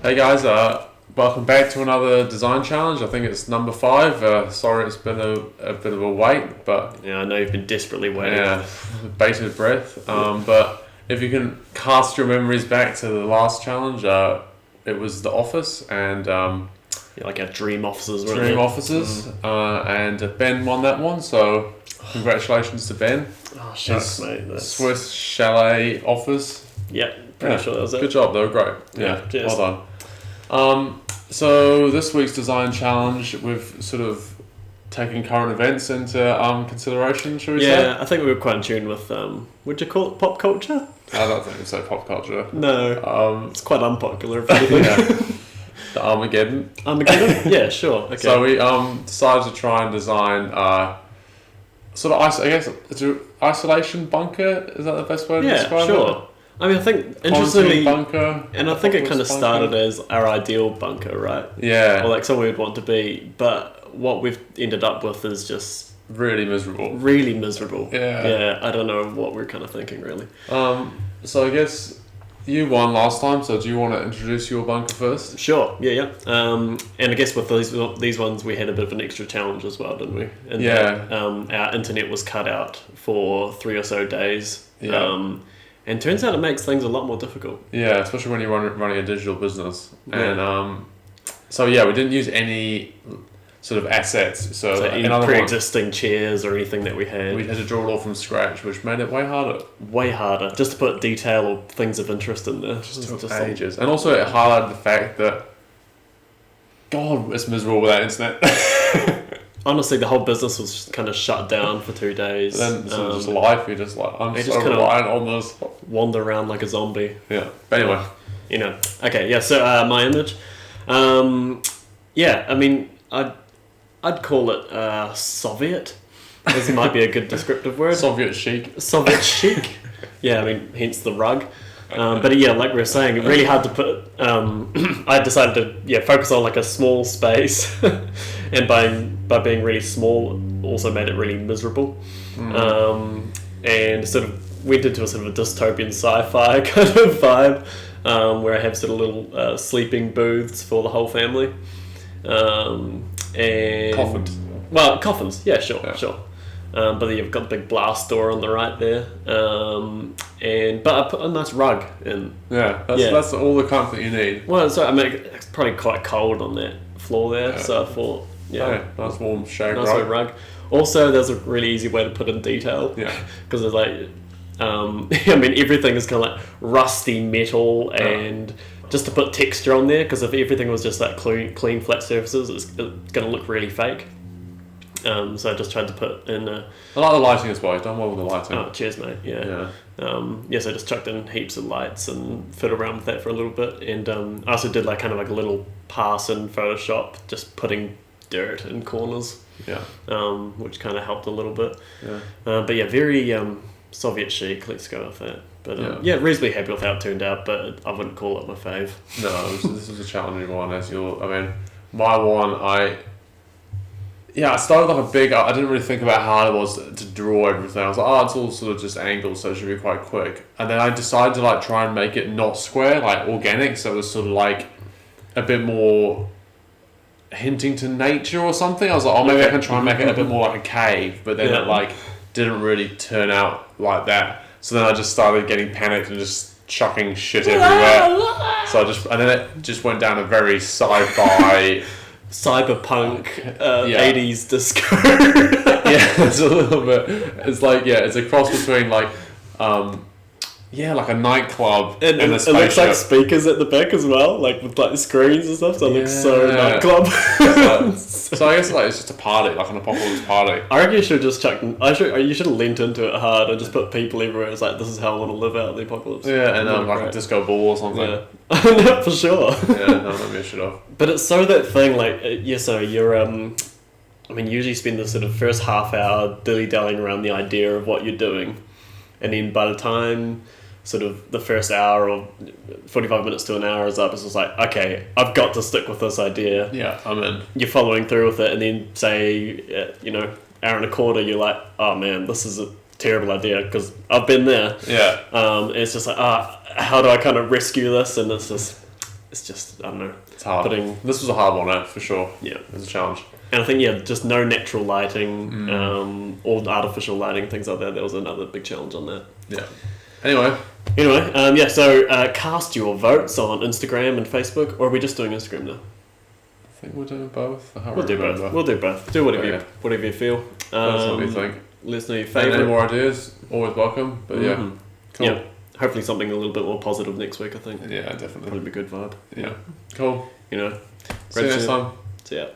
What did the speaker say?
Hey guys, welcome back to another design challenge. I think it's number 5. Sorry it's been a bit of a wait, but yeah, I know you've been desperately waiting. Yeah, bated breath. But if you can cast your memories back to the last challenge, it was the office and like our dream offices, and Ben won that one. So congratulations to Ben. Oh, shucks, mate. Swiss Chalet office. Yeah, pretty sure that was it. Good job, they were great. Yeah, cheers. Well done. So this week's design challenge, we've sort of taken current events into consideration, shall we say? Yeah, I think we were quite in tune with, would you call it pop culture? I don't think it's so pop culture. No, it's quite unpopular, if anything. Yeah. The Armageddon? Yeah, sure. Okay. So we decided to try and design sort of, I guess, it's an isolation bunker. Is that the best way to describe it? Yeah, sure. I mean, I think, interestingly, bunker, and I think it kind of started as our ideal bunker, right? Yeah. Or like somewhere we'd want to be, but what we've ended up with is just... really miserable. Really miserable. Yeah. Yeah, I don't know what we're kind of thinking, really. So I guess you won last time, so do you want to introduce your bunker first? Sure, yeah. And I guess with these ones, we had a bit of an extra challenge as well, didn't we? And our internet was cut out for 3 or so days. Yeah. And turns out it makes things a lot more difficult. Yeah, especially when you're running a digital business. Yeah. And so we didn't use any sort of assets. So any pre-existing chairs or anything that we had. We had to draw it all from scratch, which made it way harder. Way harder, just to put detail or things of interest in there. Just ages. And also it highlighted the fact that, God, it's miserable without internet. Honestly, the whole business was kind of shut down for 2 days. Then just life, you're just like, I'm so reliant on this. Wander around like a zombie. Yeah. But anyway. Okay, yeah, so my image. I mean, I'd call it Soviet. This might be a good descriptive word. Soviet chic. Soviet chic. Yeah, I mean, hence the rug. But yeah, like we were saying, really hard to put. I decided to focus on like a small space, and by being really small, also made it really miserable. And sort of went into a sort of a dystopian sci-fi kind of vibe, where I have sort of little sleeping booths for the whole family, and coffins. Well, coffins. Yeah, sure. But then you've got the big blast door on the right there, but I put a nice rug in. Yeah, that's all the comfort you need. Well, so I mean, it's probably quite cold on that floor there, so I thought, nice warm shade rug. Also, there's a really easy way to put in detail. Yeah, because there's like, I mean, everything is kind of like rusty metal and. Just to put texture on there, because if everything was just like clean flat surfaces, it's going to look really fake. So I just tried to put in... I like the lighting as well. You've done well with the lighting. Oh, cheers, mate. Yeah. So I just chucked in heaps of lights and fiddled around with that for a little bit. And I also did like a little pass in Photoshop, just putting dirt in corners. Yeah. Which kind of helped a little bit. Yeah. But yeah, very Soviet chic. Let's go with that. But reasonably happy with how it turned out, but I wouldn't call it my fave. No, this is a challenging one. My one, I started like I didn't really think about how hard it was to draw everything. I was like, it's all sort of just angles, so it should be quite quick. And then I decided to like try and make it not square, like organic, so it was sort of like a bit more hinting to nature or something. I was like, maybe I can try and make it a bit more like a cave, but then it like didn't really turn out like that. So then I just started getting panicked and just chucking shit everywhere. So and then it just went down a very sci-fi, cyberpunk, 80s disco. It's a little bit. It's like it's a cross between like like a nightclub and a spaceship. It looks like speakers at the back as well, like with like screens and stuff. So it looks so nightclub. So I guess it's just a party, like an apocalypse party. I reckon you should have just chucked. You should have leant into it hard and just put people everywhere. It's like, this is how I want to live out the apocalypse. Yeah, and like a disco ball or something. Yeah, for sure. Maybe I should have. But it's so that thing like so you're usually spend the sort of first half hour dilly-dallying around the idea of what you're doing, and then by the time sort of the first hour or 45 minutes to an hour is up, it's just like, okay, I've got to stick with this idea. Yeah, I'm in. You're following through with it, and then say, hour and a quarter, you're like, oh man, this is a terrible idea, because I've been there. Yeah. And it's just like, how do I kind of rescue this? And it's just, it's just, I don't know. It's hard. Putting, This was a hard one, for sure. yeah. It was a challenge. And I think, just no natural lighting, all artificial lighting, things like that. That was another big challenge on that. Yeah. Anyway, so cast your votes on Instagram and Facebook, or are we just doing Instagram now? I think we're doing both. I can't We'll do remember. both. We'll do both. Do whatever, Yeah. whatever you feel. Let us know what you think. Let us know your Any favourite. more ideas? Always welcome. But yeah, cool. Yeah. Hopefully something a little bit more positive next week, I think. Yeah, definitely. Probably be a good vibe. Yeah. Cool. You know. See you next time. See ya.